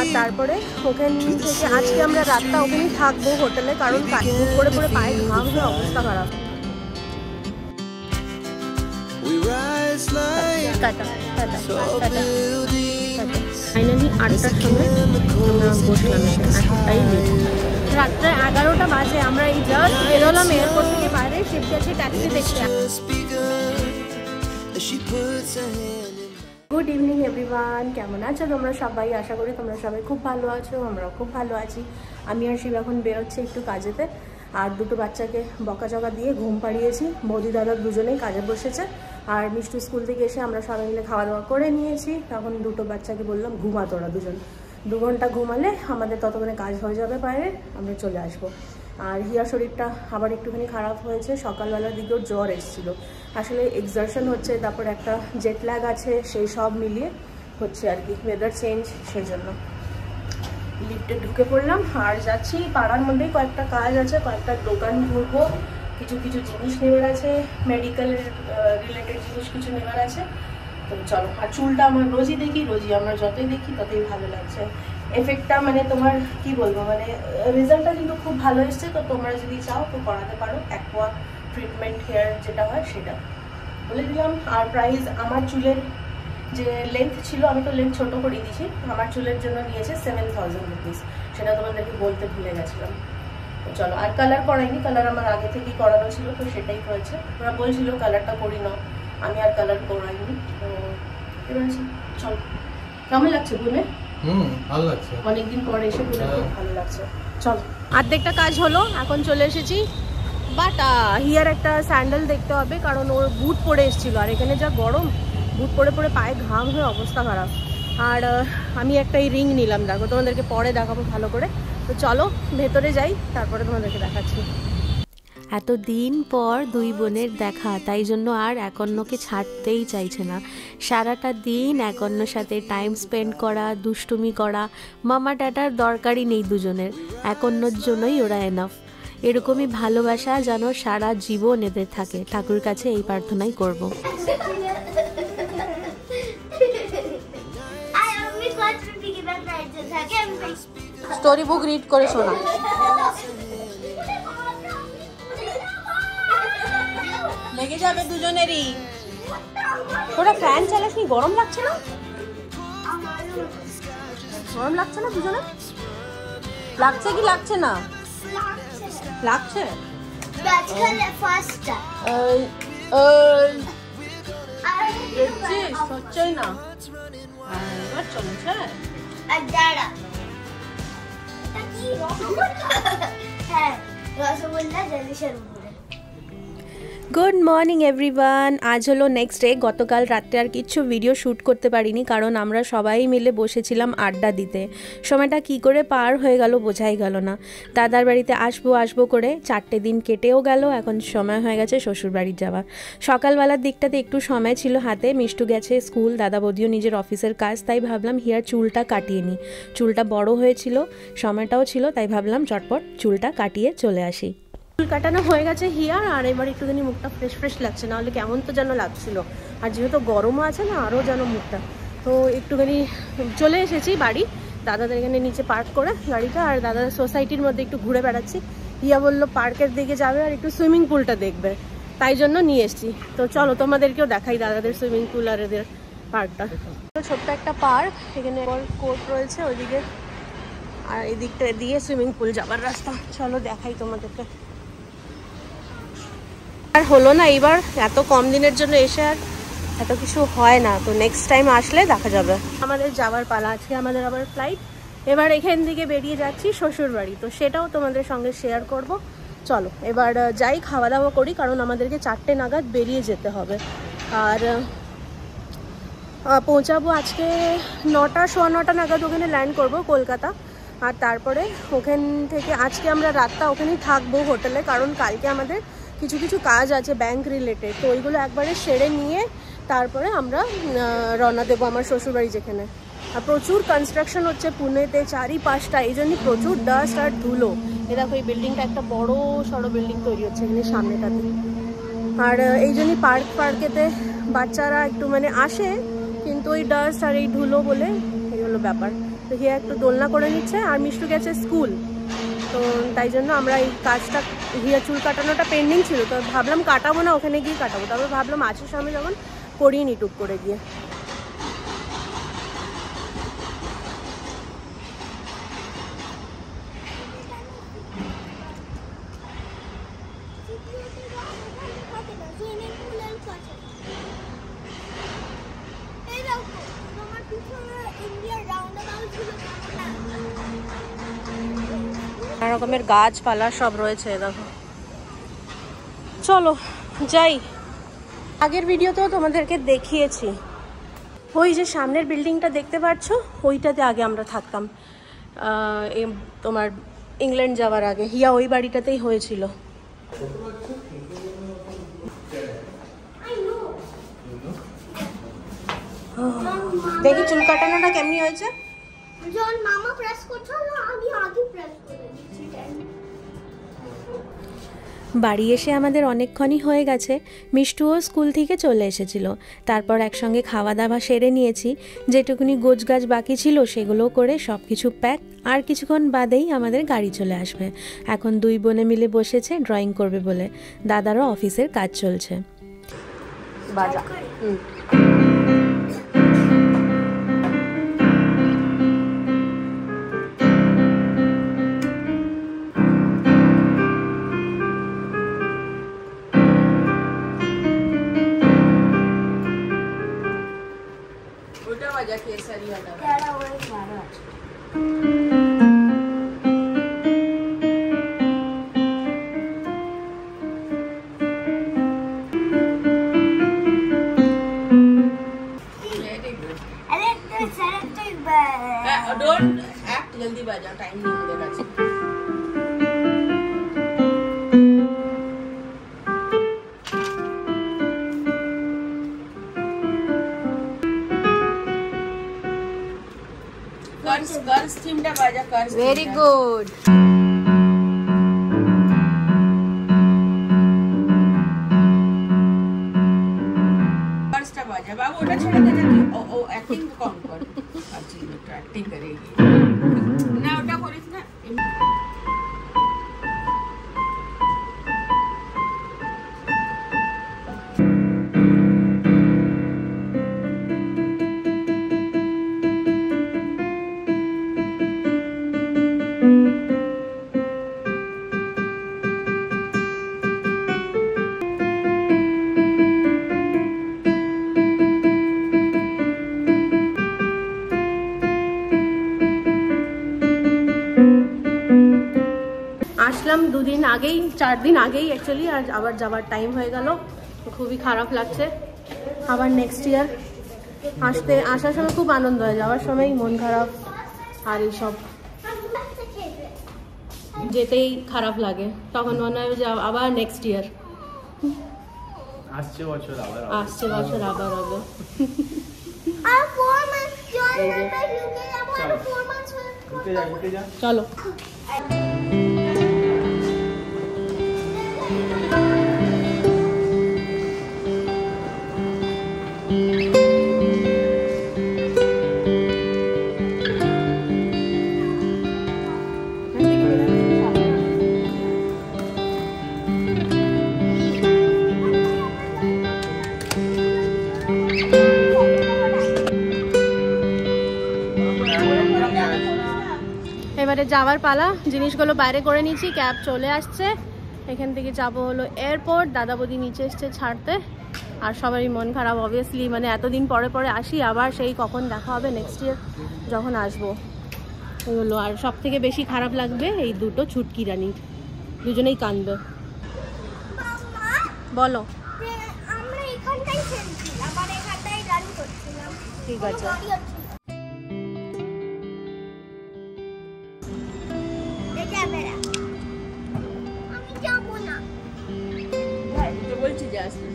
আর তারপরে ওখান থেকে আজকে আমরা রাতটা ওখানেই থাকবো হোটেলে, কারণ পরে পরে পায়ে ঘাম হয়ে অবস্থা খারাপ। ফাইনালি 8টার সময় আমরা বসলাম, এতটাই লেট। রাত্রে 11টা বাজে, আমরা এই জাস্ট বেরোলাম এয়ারপোর্ট থেকে বাইরে, শিফট আছে ট্যাক্সি দেখতে। গুড ইভিনিং এভরিওয়ান, কেমন আছো তোমরা সবাই? আশা করি তোমরা সবাই খুব ভালো আছো, আমরাও খুব ভালো আছি। আমি আর শিব এখন বেরোচ্ছে একটু কাজেতে, আর দুটো বাচ্চাকে বকাঝকা দিয়ে ঘুম পাড়িয়েছি। বৌদি দাদা দুজনেই কাজে বসেছে, আর মিষ্টু স্কুল থেকে এসে আমরা সবাই মিলে খাওয়া দাওয়া করে নিয়েছি। তখন দুটো বাচ্চাকে বললাম ঘুমাতো, ওরা দুজন 2 ঘন্টা ঘুমালে আমাদের ততক্ষণে কাজ হয়ে যাবে বাইরে, আমরা চলে আসবো। আর হিয়ার শরীরটা আবার একটুখানি খারাপ হয়েছে, সকালবেলার দিকেও জ্বর এসেছিলো। আসলে এক্সারশন হচ্ছে, তারপর একটা জেট ল্যাগ আছে, সেই সব মিলিয়ে হচ্ছে আর কি, ওয়েদার চেঞ্জ, সেই জন্য। লিফটে ঢুকে পড়লাম আর যাচ্ছি। পাড়ার মধ্যেই কয়েকটা কাজ আছে, কয়েকটা দোকান ঘুরবো, কিছু কিছু জিনিস নেওয়ার আছে, মেডিকেলের রিলেটেড জিনিস কিছু নেওয়ার আছে। তো চলো। আর চুলটা আমার রোজই দেখি, আমরা যতই দেখি ততই ভালো লাগছে। এফেক্টটা মানে তোমার কি বলবো, মানে রেজাল্টটা কিন্তু খুব ভালো এসছে। তো তোমরা যদি চাও তো করাতে পারো, অ্যাকোয়া ট্রিটমেন্ট হেয়ার যেটা হয় সেটা বলে দিলাম। আর প্রাইস আমার চুলের যে লেন্থ ছিল, আমি তো লেন্থ ছোটো করে দিয়েছি, আমার চুলের জন্য নিয়েছে 7000 রুপিস, সেটা তোমাদেরকে বলতে ভুলে গেছিলাম। তো চলো। আর কালার করাইনি, কালার আমার আগে থেকেই করানো ছিল, তো সেটাই হয়েছে। ওরা বলছিল কালারটা করি নাও, আমি আর কালার করাইনি। তো এবার চলো। কেমন লাগছে ঘুরে? ভালো লাগছে, অনেকদিন পরে এসে ঘুরে খুব ভালো লাগছে। চলো। অর্ধেকটা কাজ হলো, এখন চলে এসেছি। বাট হিয়ার একটা স্যান্ডেল দেখতে হবে, কারণ ওর বুট পরে এসেছিল, আর এখানে যা গরম, বুট পরে পরে পায়ে ঘাম হয়ে অবস্থা খারাপ। আর আমি একটা এই রিং নিলাম, দেখো তোমাদেরকে পরে দেখাবো ভালো করে। তো চলো ভেতরে যাই, তারপরে তোমাদেরকে দেখাচ্ছি। এতদিন পর 2 বোনের দেখা, তাই জন্য আর একন্যকে ছাড়তেই চাইছে না। সারাটা দিন একন্যর সাথে টাইম স্পেন্ড করা, দুষ্টুমি করা, মামা ডাটার দরকারই নেই দুজনের, একন্যর জন্যই ওরা এনাফ। এরকমই ভালোবাসা যেন সারা জীবন এদের থাকে, ঠাকুর কাছে এই প্রার্থনাই করব। স্টোরি বুক রিড করে শোনা। লেগে যাবে দুজনেরই। তোরা ফ্যান চালাসনি? গরম লাগছে না? গরম লাগছে না দুজনে? লাগছে কি লাগছে না? লাগছে। সচ্চই না। এবার চলেছে। গুড মর্নিং এভরিওয়ান, আজ হলো নেক্সট ডে। গতকাল রাত্রে আর কিচ্ছু ভিডিও শ্যুট করতে পারিনি, কারণ আমরা সবাই মিলে বসেছিলাম আড্ডা দিতে। সময়টা কি করে পার হয়ে গেল বোঝাই গেল না। দাদার বাড়িতে আসবো করে 4টে দিন কেটেও গেল, এখন সময় হয়ে গেছে শ্বশুর বাড়ির যাওয়ার। সকালবেলার দিকটাতে একটু সময় ছিল হাতে, মিষ্টু গেছে স্কুল, দাদা বৌদিও নিজের অফিসের কাজ, তাই ভাবলাম হিয়ার চুলটা কাটিয়ে নিই। চুলটা বড় হয়েছিল, সময়টাও ছিল, তাই ভাবলাম চটপট চুলটা কাটিয়ে চলে আসি। চুল কাটানো হয়ে গেছে হিয়ার, আর এবার একটুখানি মুখটা ফ্রেশ লাগছে, নাহলে কেমন তো যেন লাগছিল। আর যেহেতু গরমও আছে না, আরও যেন মুখটা, তো একটুখানি চলে এসেছি বাড়ি। দাদাদের এখানে নিচে পার্ক করে গাড়িটা, আর দাদাদের সোসাইটির মধ্যে একটু ঘুরে বেড়াচ্ছি। হিয়া বললো পার্কের দিকে যাবে আর একটু সুইমিং পুলটা দেখবে, তাই জন্য নিয়ে এসেছি। তো চলো তোমাদেরকেও দেখাই দাদাদের সুইমিং পুল আর এদের পার্কটা। ছোট্ট একটা পার্ক, এখানে কোর্ট রয়েছে ওইদিকে, আর এই দিকটা দিয়ে সুইমিং পুল যাবার রাস্তা। চলো দেখাই তোমাদেরকে। আর হলো না, এবার এত কম দিনের জন্য এসে আর এত কিছু হয় না, তো নেক্সট টাইম আসলে দেখা যাবে। আমাদের যাওয়ার পালা, আজকে আমাদের আবার ফ্লাইট। এবার এখান থেকে বেরিয়ে যাচ্ছি শ্বশুর বাড়ি, তো সেটাও তোমাদের সঙ্গে শেয়ার করব। চলো এবার যাই, খাওয়া দাওয়া করি, কারণ আমাদেরকে 4টে নাগাদ বেরিয়ে যেতে হবে। আর পৌঁছাবো আজকে 9টা, 9:15 নাগাদ ওখানে ল্যান্ড করব কলকাতা। আর তারপরে ওখান থেকে আজকে আমরা রাতটা ওখানেই থাকবো হোটেলে, কারণ কালকে আমাদের কিছু কিছু কাজ আছে ব্যাংক রিলেটেড, তো ওইগুলো একবারে সেরে নিয়ে তারপরে আমরা রওনা দেবো আমার শ্বশুরবাড়ি যেখানে। আর প্রচুর কনস্ট্রাকশন হচ্ছে পুনেতে, চারিপাশটা, এই জন্যই প্রচুর ডাস্ট আর ধুলো। এ দেখো এই বিল্ডিংটা একটা বড় সড়ো বিল্ডিং তৈরি হচ্ছে এখানে সামনেটাতে। আর এই জন্যই পার্কেতে বাচ্চারা একটু মানে আসে, কিন্তু তো এই ডাস্ট আর এই ধুলো বলে এই হলো ব্যাপার। তো হিয়া একটু দোলনা করে নিচ্ছে আর মিষ্টু গেছে স্কুল, তো তাই জন্য আমরা এই কাজটা, হিয়া চুল কাটানোটা পেন্ডিং ছিল, তো ভাবলাম কাটাবো না, ওখানে গিয়ে কাটাবো। তারপর ভাবলাম আজকের সামনে যখন করিয়ে নি টুক করে গিয়ে। নানা রকমের গাছপালা সব রয়েছে, দেখো। চলো যাই। আগের ভিডিওতেও তোমাদেরকে দেখিয়েছি, ওই যে সামনের বিল্ডিংটা দেখতে পাচ্ছ, ওইটাতে আগে আমরা থাকতাম। তোমার ইংল্যান্ড যাওয়ার আগে হিয়া ওই বাড়িটাতেই হয়েছিল। দেখি চুল কাটানোটা কেমনি হয়েছে। বাড়ি এসে আমাদের অনেকক্ষণই হয়ে গেছে। মিষ্টুও স্কুল থেকে চলে এসেছিল, তারপর একসঙ্গে খাওয়া দাওয়া সেরে নিয়েছি। যেটুকুনি গোছগাছ বাকি ছিল সেগুলো করে সব কিছু প্যাক, আর কিছুক্ষণ বাদেই আমাদের গাড়ি চলে আসবে। এখন দুই বোনে মিলে বসেছে ড্রয়িং করবে বলে, দাদারও অফিসের কাজ চলছে। বাজা डोंट एक्ट, जल्दी बजा, टाइम नहीं हो गया। कर्स थीमটা বাজা, कर्स। Very good. कर्सটা বাজা বাবু, ওটা ছেড়ে দে। ও অ্যাক্টিং কম কর, আচ্ছা এটা অ্যাক্টিং করেगी না, ওটা করিস না। আসলাম দুদিন আগেই, 4 দিন আগেই অ্যাকচুয়ালি, আর আবার যাবার টাইম হয়ে গেল। খুবই খারাপ লাগছে। আবার নেক্সট ইয়ার আসার সময় খুব আনন্দ হয়, যাওয়ার সময় মন খারাপ আর এইসব, যেতেই খারাপ লাগে। তখন মনে হয় যে আবার নেক্সট ইয়ার আসছে, বছর আবার হবে। চলো এবারে যাওয়ার পালা। জিনিসগুলো বাইরে করে নিয়েছি, ক্যাব চলে আসছে। এখান থেকে যাব হলো এয়ারপোর্ট। দাদা বৌদি নিচে এসছে ছাড়তে, আর সবারই মন খারাপ অবভিয়াসলি, মানে এতদিন পরে পরে আসি, আবার সেই কখন দেখা হবে নেক্সট ইয়ার যখন আসবো। এই হলো। আর সব থেকে বেশি খারাপ লাগবে এই দুটো ছুটকি রানী, দুজনেই কাঁদবে। বলো। ঠিক আছে। বলছি যে আসতে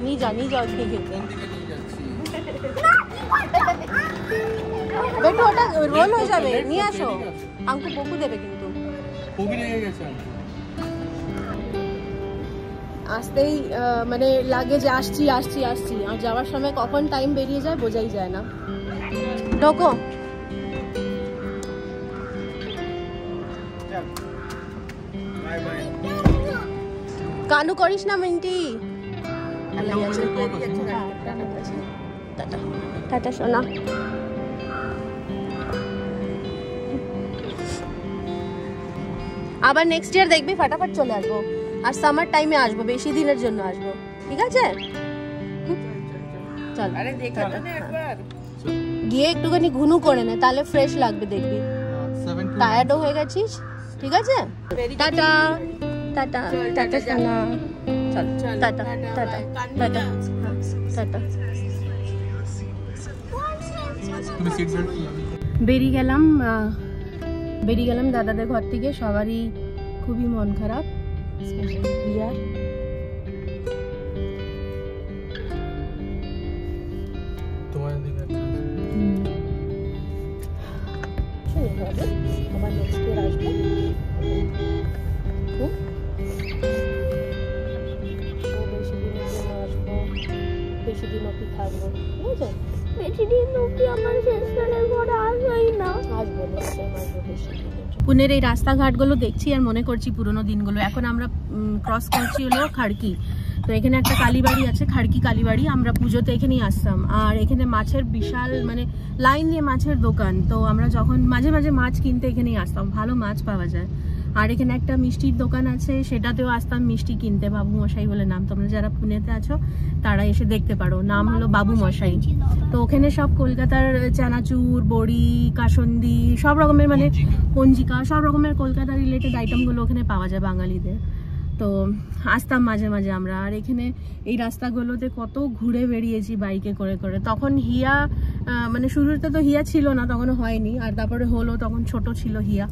নিয়ে যাও খেলতে। রোল হয়ে যাবে, নিয়ে আসো। আঙ্কু বকু দেবে কিন্তু। আসতেই মানে লাগে যে আসছি আসছি আসছি, আর যাওয়ার সময় কখন টাইম বেরিয়ে যায় বোঝাই যায় না। ঢোকো। কানু করিস না মিন্টি। টাটা সোনা। আবার নেক্সট ইয়ার দেখবি ফাটাফাট চলে আসবো, আর সামার টাইমে আসবো, বেশি দিনের জন্য আসবো, ঠিক আছে? চল গিয়ে একটুখানি ঘুনু করে নে, তাহলে ফ্রেশ লাগবে, দেখবি টায়ার্ডও হয়ে গেছিস, ঠিক আছে? টাটা টাটা টাটা সোনা। চল টাটা টাটা টাটা টাটা। বেরিয়ে গেলাম দাদাদের ঘর থেকে। সবারই খুবই মন খারাপ, রিয়ার। আবার নেক্সট ইয়ার আসবো, বেশি দিন অব্দি থাকবো, ঠিক আছে? বেশি দিন অব্দি আমার সিস্টারের ঘরে আসবেই না, আসবো বেশি দিন। পুনের এই রাস্তাঘাটগুলো দেখছি আর মনে করছি পুরোনো দিনগুলো। এখন আমরা ক্রস করছি হলো খাড়কি, তো এখানে একটা কালীবাড়ি আছে, খাড়কি কালীবাড়ি। আমরা পুজোতে এখানেই আসতাম, আর এখানে মাছের বিশাল মানে লাইন দিয়ে মাছের দোকান, তো আমরা যখন মাঝে মাঝে মাছ কিনতে এখানেই আসতাম, ভালো মাছ পাওয়া যায়। আর এখানে একটা মিষ্টির দোকান আছে, সেটাতেও আসতাম মিষ্টি কিনতে, বাবু মশাই বলে নাম। তোমরা যারা পুনেতে আছো তারা এসে দেখতে পারো, নাম হলো বাবু মশাই। তো ওখানে সব কলকাতার চানাচুর, বড়ি, কাসন্দি, সব রকমের মানে পঞ্জিকা, সব রকমের কলকাতা রিলেটেড আইটেমগুলো ওখানে পাওয়া যায় বাঙালিদের। তো আসতাম মাঝে মাঝে আমরা। আর এখানে এই রাস্তাগুলোতে কত ঘুরে বেরিয়েছি বাইকে করে করে। তখন হিয়া মানে শুরুতে তো হিয়া ছিল না, তখনও হয়নি, আর তারপরে হলো, তখন ছোট ছিল হিয়া,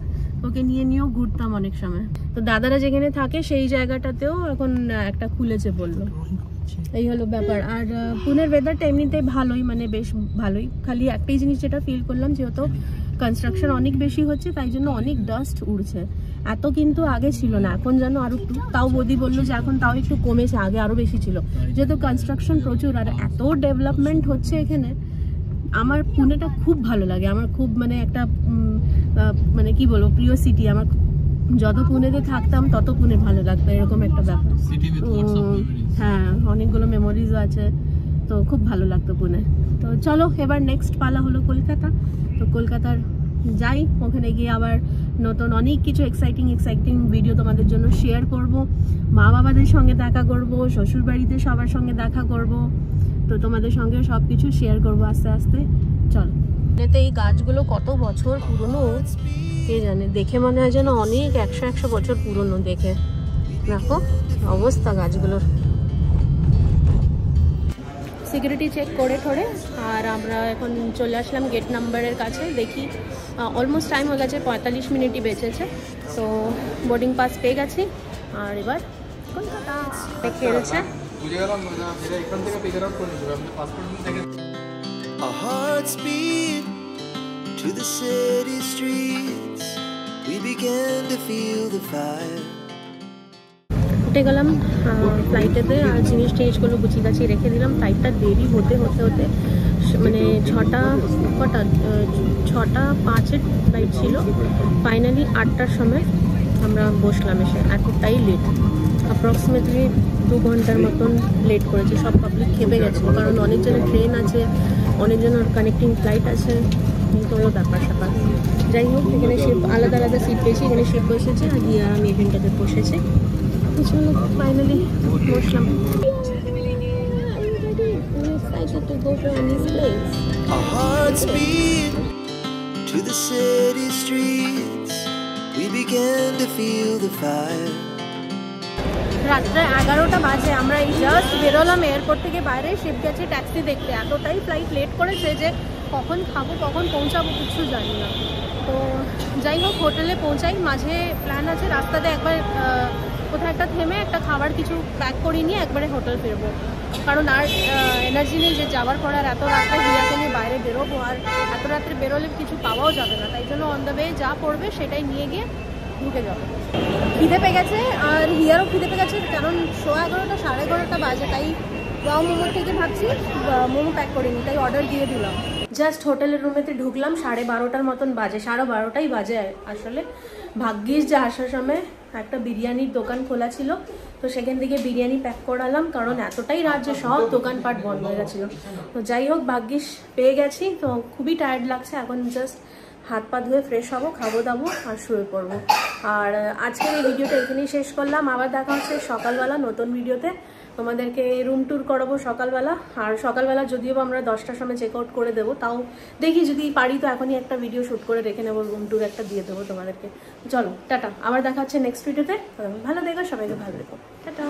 ওকে নিয়েও ঘুরতাম অনেক সময়। তো দাদারা যেখানে থাকে সেই জায়গাটাতেও এখন একটা খুলেছে বললো, এই হলো ব্যাপার। আর পুনের ওয়েদারটা এমনিতেই ভালোই, মানে বেশ ভালোই। খালি একটাই জিনিস যেটা ফিল করলাম, যেহেতু কনস্ট্রাকশন অনেক বেশি হচ্ছে তাই জন্য অনেক ডাস্ট উড়ছে। এত কিন্তু আগে ছিল না, এখন যেন আরো একটু, তাও বৌদি বললো যে এখন তাও একটু কমেছে, আগে আরো বেশি ছিল, যেহেতু কনস্ট্রাকশন প্রচুর আর এত ডেভেলপমেন্ট হচ্ছে এখানে। আমার পুনেটা খুব ভালো লাগে, আমার খুব মানে একটা মানে কি বলবো, প্রিয় সিটি আমার। যত পুনেতে থাকতাম তত পুনে ভালো লাগতো, এরকম একটা ব্যাপার। হ্যাঁ, অনেকগুলো মেমোরিজও আছে, তো খুব ভালো লাগতো পুনে। তো চলো এবার নেক্সট পালা হলো কলকাতা। তো কলকাতার যাই, ওখানে গিয়ে আবার নতুন অনেক কিছু এক্সাইটিং ভিডিও তোমাদের জন্য শেয়ার করব। মা বাবাদের সঙ্গে দেখা করব, শ্বশুর বাড়িতে সবার সঙ্গে দেখা করব, তো তোমাদের সঙ্গে সব কিছু শেয়ার করবো আস্তে আস্তে। চলো, এতে এই গাছগুলো কত বছর পুরনো কে জানে, দেখে মনে হয় যেন অনেক 100 বছর পুরনো। দেখে দেখো অবস্থা গাছগুলোর। সিকিউরিটি চেক করে ঠোরে আর আমরা এখন চলে আসলাম গেট নাম্বারের কাছে। দেখি অলমোস্ট টাইম হয়ে গেছে, 45 মিনিটই বেঁচেছে। তো বোর্ডিং পাস পেয়ে গেছি, আর এবার কলকাতা খেলছে। Our hearts beat to the city streets. We began to feel the fire. উঠে গেলাম ফ্লাইটেতে, আর জিনিসগুলো গুছিয়ে গাছিয়ে রেখে দিলাম। ফ্লাইটটা দেরি হতে মানে 6:05 ফ্লাইট ছিল। ফাইনালি 8টার সময় আমরা বসলাম এসে। এতটাই লেট, অ্যাপ্রক্সিমেটলি 2 ঘন্টার মতন লেট করেছি। সব পাবলিক খেপে গেছে, কারণ অনেকজনের ট্রেন আছে, অনেকজনের কানেক্টিং ফ্লাইট আছে, তো হলো ব্যাপার স্যাপার। যাই হোক, এখানে শিপ আলাদা আলাদা সিট পেয়েছি, এখানে শিপ বসেছে আর গিয়ে আমি এখানটাতে বসেছি। চলো ফাইনালি বসলাম। to go to any place. Our hearts beat to the city streets. We began to feel the fire. রাত্রে 11টা বাজে, আমরা এই জাস্ট বেরোলাম এয়ারপোর্ট থেকে বাইরে। শিপ গেছে ট্যাক্সি দেখতে, এতটাই ফ্লাইট লেট করেছে যে কখন খাবো কখন পৌঁছাবো কিছু জানি না। তো যাই হোক, হোটেলে পৌঁছাই। মাঝে প্ল্যান আছে রাস্তাতে একবার কোথাও একটা থেমে একটা খাবার কিছু প্যাক করে নিয়ে একবারে হোটেল ফিরবো। কারণ আর এনার্জি নেই যে যাওয়ার পর আর এত রাত্রে হিয়াকে নিয়ে বাইরে বেরোবো, আর এত রাত্রে বেরোলে কিছু পাওয়াও যাবে না, তাই জন্য অন দ্য ওয়ে যা পড়বে সেটাই নিয়ে গিয়ে ঢুকে যাবে। খিদে পেয়ে গেছে আর হিয়ারও খিদে পেয়ে গেছে, কারণ 11:30 11:30 বাজে, তাই ওয়াও মোমোর থেকে ভাবছি মোমো প্যাক করে নিই, তাই অর্ডার দিয়ে দিলাম। জাস্ট হোটেলের রুমেতে ঢুকলাম, 12:30 মতন বাজে, 12:30টাই বাজে আসলে। ভাগ্যিস যে আসার সময় একটা বিরিয়ানির দোকান খোলা ছিল, তো সেখান থেকে বিরিয়ানি প্যাক করালাম, কারণ এতটাই রাত যে সব দোকানপাট বন্ধ হয়ে গেছিলো। তো যাই হোক ভাগ্যিস পেয়ে গেছি। তো খুবই টায়ার্ড লাগছে, এখন জাস্ট হাত পা ধুয়ে ফ্রেশ হবো, খাবো দাবো আর শুয়ে পড়বো। আর আজকের এই ভিডিওটা এখানেই শেষ করলাম, আবার দেখা হচ্ছে সকালবেলা নতুন ভিডিওতে। তোমাদেরকে রুম ট্যুর করাবো সকালবেলা, আর সকালবেলা যদিও আমরা 10টার সময় চেক আউট করে দেবো, তাও দেখি যদি পারি তো এখনই একটা ভিডিও শ্যুট করে রেখে নেবো, রুম ট্যুর একটা দিয়ে দেবো তোমাদেরকে। চলো টাটা, আবার দেখা হচ্ছে নেক্সট ভিডিওতে। ভালো দেখো, সবাইকে ভালো দেখো, টাটা।